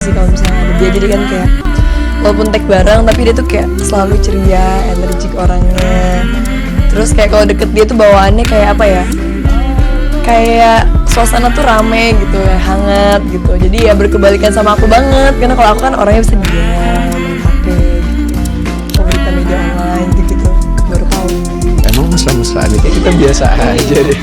sih kalau misalnya ada dia. Jadi kan kayak walaupun tag bareng tapi dia tuh kayak selalu ceria, energik orangnya. Terus kayak kalau deket dia tuh bawaannya kayak apa ya, kayak suasana tuh rame gitu ya, hangat gitu. Jadi ya berkebalikan sama aku banget, karena kalau aku kan orangnya bisa diam, main HP gitu, pemberitaan media online gitu, baru tahu. Emang mesra-mesraan nih, kayak kita biasa aja deh.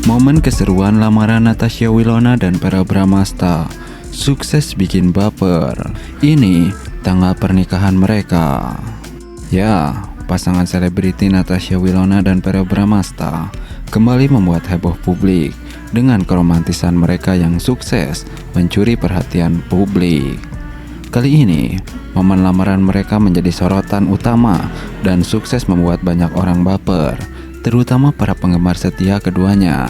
Momen keseruan lamaran Natasha Wilona dan Verrell Bramasta sukses bikin baper. Ini tanggal pernikahan mereka. Ya, pasangan selebriti Natasha Wilona dan Verrell Bramasta kembali membuat heboh publik dengan keromantisan mereka yang sukses mencuri perhatian publik. Kali ini, momen lamaran mereka menjadi sorotan utama dan sukses membuat banyak orang baper, terutama para penggemar setia keduanya.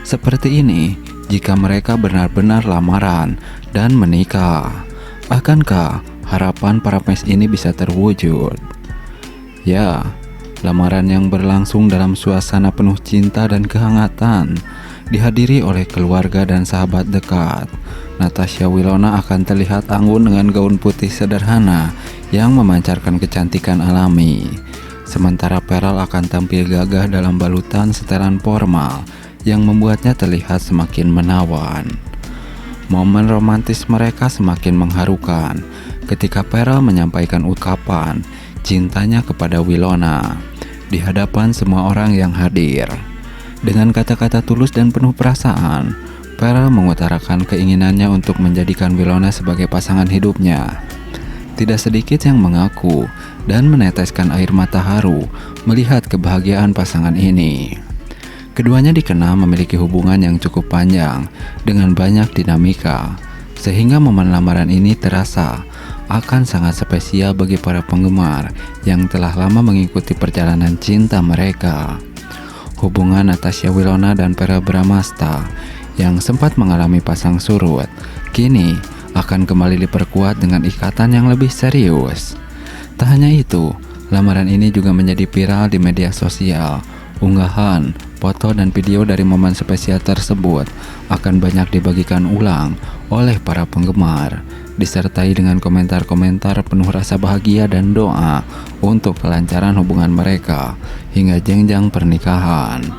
Seperti ini, jika mereka benar-benar lamaran dan menikah, akankah harapan para fans ini bisa terwujud? Ya, lamaran yang berlangsung dalam suasana penuh cinta dan kehangatan, dihadiri oleh keluarga dan sahabat dekat. Natasha Wilona akan terlihat anggun dengan gaun putih sederhana yang memancarkan kecantikan alami. Sementara Verrell akan tampil gagah dalam balutan setelan formal yang membuatnya terlihat semakin menawan. Momen romantis mereka semakin mengharukan ketika Verrell menyampaikan ungkapan cintanya kepada Wilona di hadapan semua orang yang hadir. Dengan kata-kata tulus dan penuh perasaan, Verrell mengutarakan keinginannya untuk menjadikan Wilona sebagai pasangan hidupnya. Tidak sedikit yang mengaku dan meneteskan air mata haru melihat kebahagiaan pasangan ini. Keduanya dikenal memiliki hubungan yang cukup panjang dengan banyak dinamika, sehingga momen lamaran ini terasa akan sangat spesial bagi para penggemar yang telah lama mengikuti perjalanan cinta mereka. Hubungan Natasha Wilona dan Verrell Bramasta yang sempat mengalami pasang surut, kini akan kembali diperkuat dengan ikatan yang lebih serius. Tak hanya itu, lamaran ini juga menjadi viral di media sosial. Unggahan, foto dan video dari momen spesial tersebut akan banyak dibagikan ulang oleh para penggemar, disertai dengan komentar-komentar penuh rasa bahagia dan doa untuk kelancaran hubungan mereka hingga jenjang pernikahan.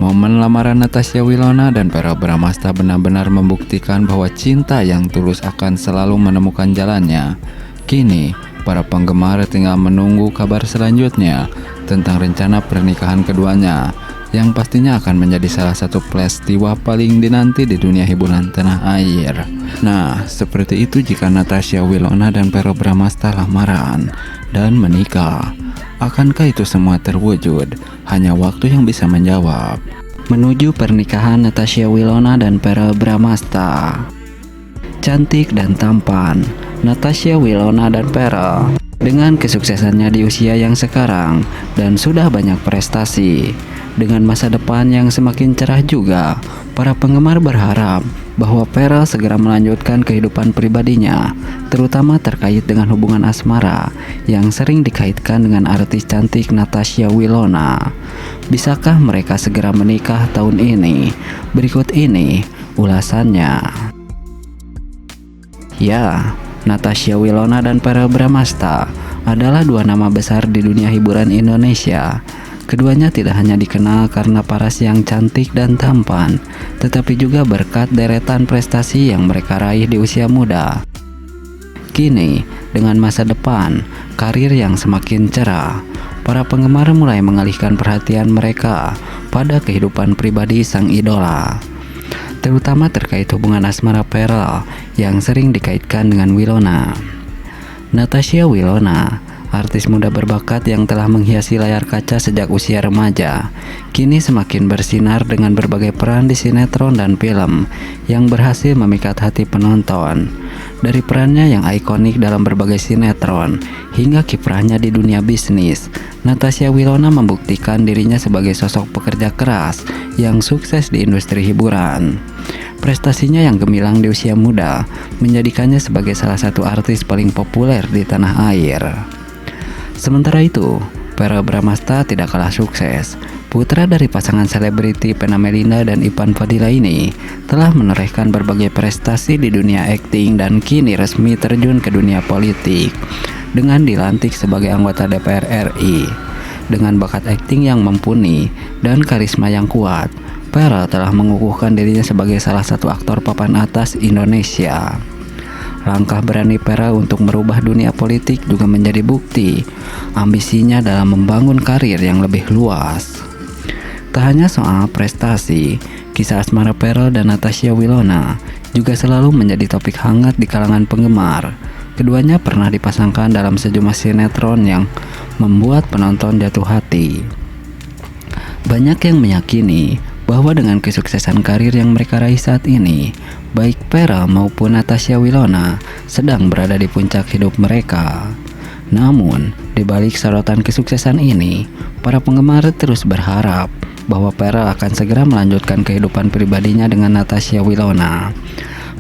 Momen lamaran Natasha Wilona dan Verrell Bramasta benar-benar membuktikan bahwa cinta yang tulus akan selalu menemukan jalannya. Kini, para penggemar tinggal menunggu kabar selanjutnya tentang rencana pernikahan keduanya, yang pastinya akan menjadi salah satu peristiwa paling dinanti di dunia hiburan tanah air. Nah, seperti itu jika Natasha Wilona dan Verrell Bramasta lamaran dan menikah. Akankah itu semua terwujud? Hanya waktu yang bisa menjawab. Menuju pernikahan Natasha Wilona dan Verrell Bramasta. Cantik dan tampan, Natasha Wilona dan Verrell dengan kesuksesannya di usia yang sekarang dan sudah banyak prestasi, dengan masa depan yang semakin cerah juga, para penggemar berharap bahwa Verrell segera melanjutkan kehidupan pribadinya, terutama terkait dengan hubungan asmara yang sering dikaitkan dengan artis cantik Natasha Wilona. Bisakah mereka segera menikah tahun ini? Berikut ini ulasannya. Ya, Natasha Wilona dan Verrell Bramasta adalah dua nama besar di dunia hiburan Indonesia. Keduanya tidak hanya dikenal karena paras yang cantik dan tampan, tetapi juga berkat deretan prestasi yang mereka raih di usia muda. Kini, dengan masa depan, karir yang semakin cerah, para penggemar mulai mengalihkan perhatian mereka pada kehidupan pribadi sang idola, terutama terkait hubungan asmara Verrell yang sering dikaitkan dengan Wilona. Natasha Wilona, artis muda berbakat yang telah menghiasi layar kaca sejak usia remaja, kini semakin bersinar dengan berbagai peran di sinetron dan film yang berhasil memikat hati penonton. Dari perannya yang ikonik dalam berbagai sinetron hingga kiprahnya di dunia bisnis, Natasha Wilona membuktikan dirinya sebagai sosok pekerja keras yang sukses di industri hiburan. Prestasinya yang gemilang di usia muda menjadikannya sebagai salah satu artis paling populer di tanah air. Sementara itu, Verrell Bramasta tidak kalah sukses. Putra dari pasangan selebriti Vena Melinda dan Ivan Fadila ini telah menorehkan berbagai prestasi di dunia akting dan kini resmi terjun ke dunia politik dengan dilantik sebagai anggota DPR RI. Dengan bakat akting yang mumpuni dan karisma yang kuat, Vera telah mengukuhkan dirinya sebagai salah satu aktor papan atas Indonesia. Langkah berani Vera untuk merubah dunia politik juga menjadi bukti ambisinya dalam membangun karir yang lebih luas. Tak hanya soal prestasi, kisah asmara Vera dan Natasha Wilona juga selalu menjadi topik hangat di kalangan penggemar. Keduanya pernah dipasangkan dalam sejumlah sinetron yang membuat penonton jatuh hati. Banyak yang meyakini bahwa dengan kesuksesan karir yang mereka raih saat ini, baik Vera maupun Natasha Wilona sedang berada di puncak hidup mereka. Namun, di balik sorotan kesuksesan ini, para penggemar terus berharap bahwa Vera akan segera melanjutkan kehidupan pribadinya dengan Natasha Wilona.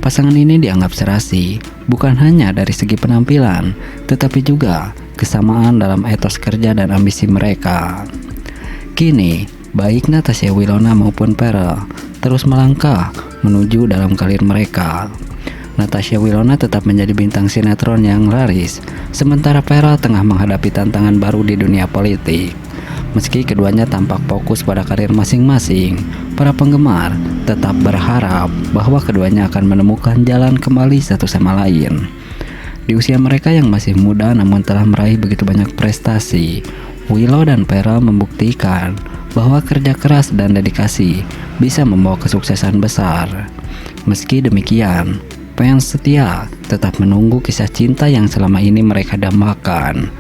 Pasangan ini dianggap serasi, bukan hanya dari segi penampilan, tetapi juga kesamaan dalam etos kerja dan ambisi mereka. Kini, baik Natasha Wilona maupun Vera terus melangkah menuju dalam karir mereka. Natasha Wilona tetap menjadi bintang sinetron yang laris, sementara Vera tengah menghadapi tantangan baru di dunia politik. Meski keduanya tampak fokus pada karir masing-masing, para penggemar tetap berharap bahwa keduanya akan menemukan jalan kembali satu sama lain. Di usia mereka yang masih muda namun telah meraih begitu banyak prestasi, Willow dan Vera membuktikan bahwa kerja keras dan dedikasi bisa membawa kesuksesan besar. Meski demikian, fans setia tetap menunggu kisah cinta yang selama ini mereka dambakan.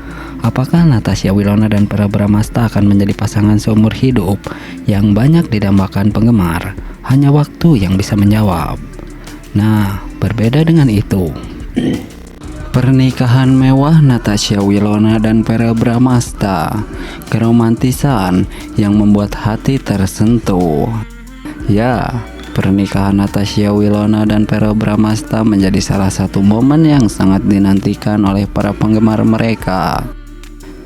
Apakah Natasha Wilona dan Vera Bramasta akan menjadi pasangan seumur hidup yang banyak didambakan penggemar? Hanya waktu yang bisa menjawab. Nah, berbeda dengan itu, pernikahan mewah Natasha Wilona dan Vera Bramasta, keromantisan yang membuat hati tersentuh. Ya, pernikahan Natasha Wilona dan Vera Bramasta menjadi salah satu momen yang sangat dinantikan oleh para penggemar mereka.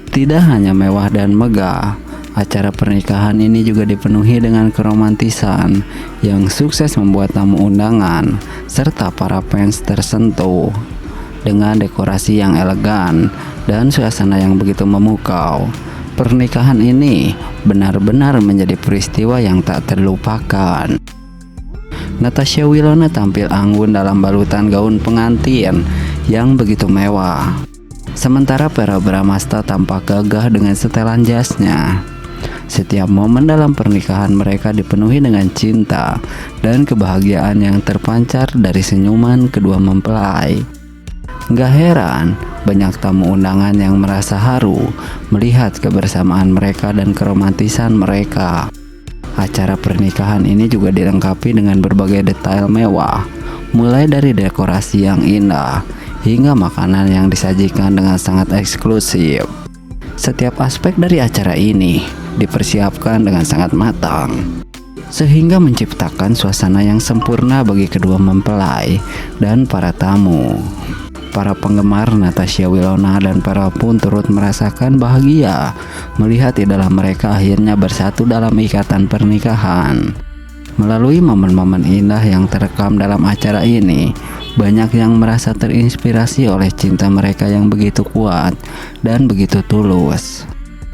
Tidak hanya mewah dan megah, acara pernikahan ini juga dipenuhi dengan keromantisan yang sukses membuat tamu undangan serta para fans tersentuh. Dengan dekorasi yang elegan dan suasana yang begitu memukau, pernikahan ini benar-benar menjadi peristiwa yang tak terlupakan. Natasha Wilona tampil anggun dalam balutan gaun pengantin yang begitu mewah, sementara Vera Bramasta tampak gagah dengan setelan jasnya. Setiap momen dalam pernikahan mereka dipenuhi dengan cinta dan kebahagiaan yang terpancar dari senyuman kedua mempelai. Gak heran, banyak tamu undangan yang merasa haru melihat kebersamaan mereka dan keromantisan mereka. Acara pernikahan ini juga dilengkapi dengan berbagai detail mewah, mulai dari dekorasi yang indah hingga makanan yang disajikan dengan sangat eksklusif. Setiap aspek dari acara ini dipersiapkan dengan sangat matang, sehingga menciptakan suasana yang sempurna bagi kedua mempelai dan para tamu. Para penggemar Natasha Wilona dan Vera pun turut merasakan bahagia melihat idola mereka akhirnya bersatu dalam ikatan pernikahan. Melalui momen-momen indah yang terekam dalam acara ini, banyak yang merasa terinspirasi oleh cinta mereka yang begitu kuat dan begitu tulus.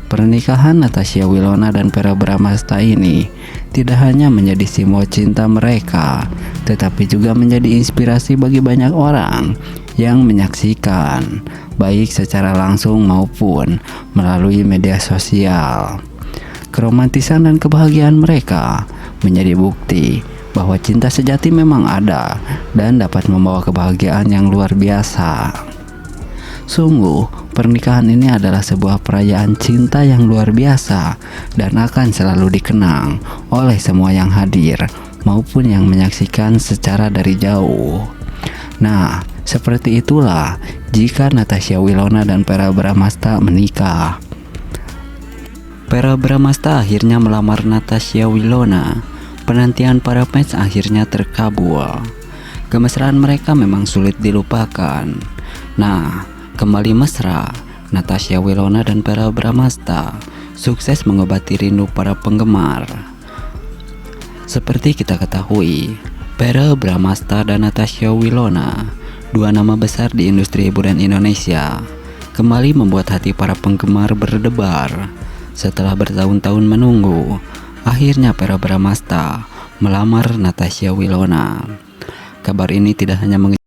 Pernikahan Natasha Wilona dan Vera Bramasta ini tidak hanya menjadi simbol cinta mereka, tetapi juga menjadi inspirasi bagi banyak orang yang menyaksikan, baik secara langsung maupun melalui media sosial. Keromantisan dan kebahagiaan mereka menjadi bukti bahwa cinta sejati memang ada dan dapat membawa kebahagiaan yang luar biasa. Sungguh, pernikahan ini adalah sebuah perayaan cinta yang luar biasa dan akan selalu dikenang oleh semua yang hadir maupun yang menyaksikan secara dari jauh. Nah, seperti itulah jika Natasha Wilona dan Vera Bramasta menikah. Vera Bramasta akhirnya melamar Natasha Wilona. Penantian para fans akhirnya terkabul. Kemesraan mereka memang sulit dilupakan. Nah, kembali mesra, Natasha Wilona dan Vera Bramasta sukses mengobati rindu para penggemar. Seperti kita ketahui, Verrell Bramasta dan Natasha Wilona, dua nama besar di industri hiburan Indonesia, kembali membuat hati para penggemar berdebar. Setelah bertahun-tahun menunggu, akhirnya Verrell Bramasta melamar Natasha Wilona. Kabar ini tidak hanya